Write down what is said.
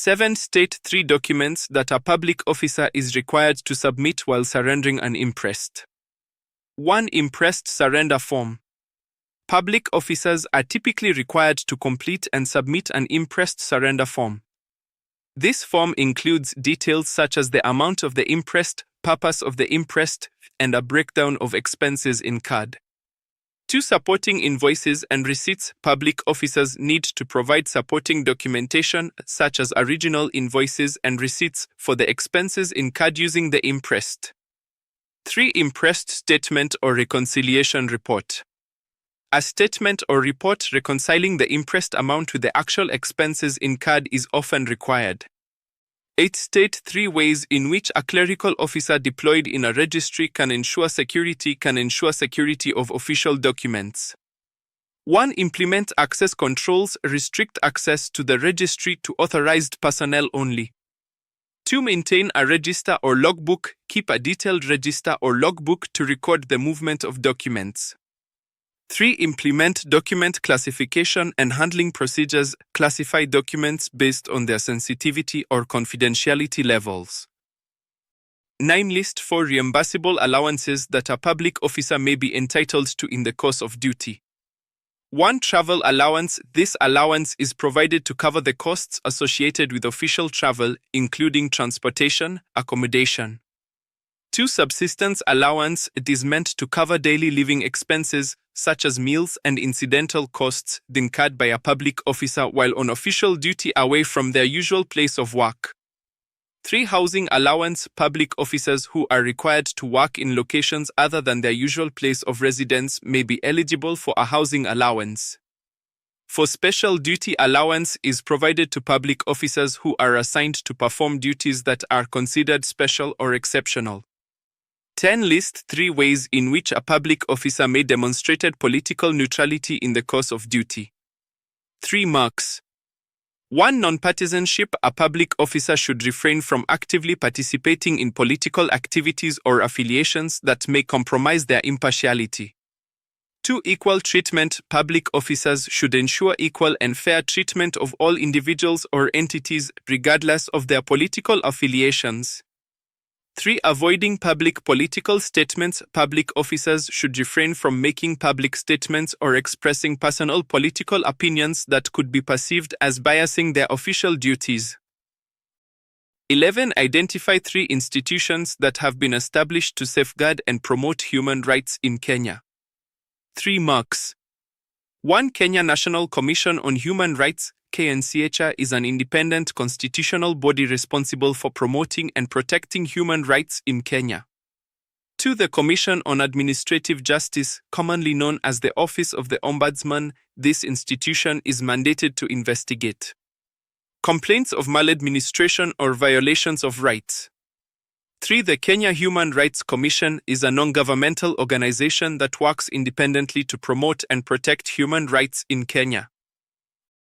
7. State 3 documents that a public officer is required to submit while surrendering an imprest. 1. Imprest surrender form. Public officers are typically required to complete and submit an imprest surrender form. This form includes details such as the amount of the imprest, purpose of the imprest, and a breakdown of expenses incurred. 2. Supporting invoices and receipts. Public officers need to provide supporting documentation such as original invoices and receipts for the expenses incurred using the imprest. 3. Imprest statement or reconciliation report. A statement or report reconciling the imprest amount with the actual expenses incurred is often required. 8. State 3 ways in which a clerical officer deployed in a registry can ensure security of official documents. 1. Implement access controls, restrict access to the registry to authorized personnel only. 2. Maintain a register or logbook, keep a detailed register or logbook to record the movement of documents. 3. Implement document classification and handling procedures, classify documents based on their sensitivity or confidentiality levels. 9. List 4 reimbursable allowances that a public officer may be entitled to in the course of duty. 1. Travel allowance. This allowance is provided to cover the costs associated with official travel, including transportation, accommodation. 2. Subsistence allowance. It is meant to cover daily living expenses, such as meals and incidental costs incurred by a public officer while on official duty away from their usual place of work. 3. Housing allowance. Public officers who are required to work in locations other than their usual place of residence may be eligible for a housing allowance. 4. Special duty allowance is provided to public officers who are assigned to perform duties that are considered special or exceptional. 10. List 3 ways in which a public officer may demonstrate political neutrality in the course of duty. 3 marks. 1. Non-partisanship. A public officer should refrain from actively participating in political activities or affiliations that may compromise their impartiality. 2. Equal treatment. Public officers should ensure equal and fair treatment of all individuals or entities, regardless of their political affiliations. 3. Avoiding public political statements. Public officers should refrain from making public statements or expressing personal political opinions that could be perceived as biasing their official duties. 11. Identify 3 institutions that have been established to safeguard and promote human rights in Kenya. 3 marks. 1. Kenya National Commission on Human Rights. KNCHR is an independent constitutional body responsible for promoting and protecting human rights in Kenya. 2. The Commission on Administrative Justice, commonly known as the Office of the Ombudsman. This institution is mandated to investigate complaints of maladministration or violations of rights. 3. The Kenya Human Rights Commission is a non-governmental organization that works independently to promote and protect human rights in Kenya.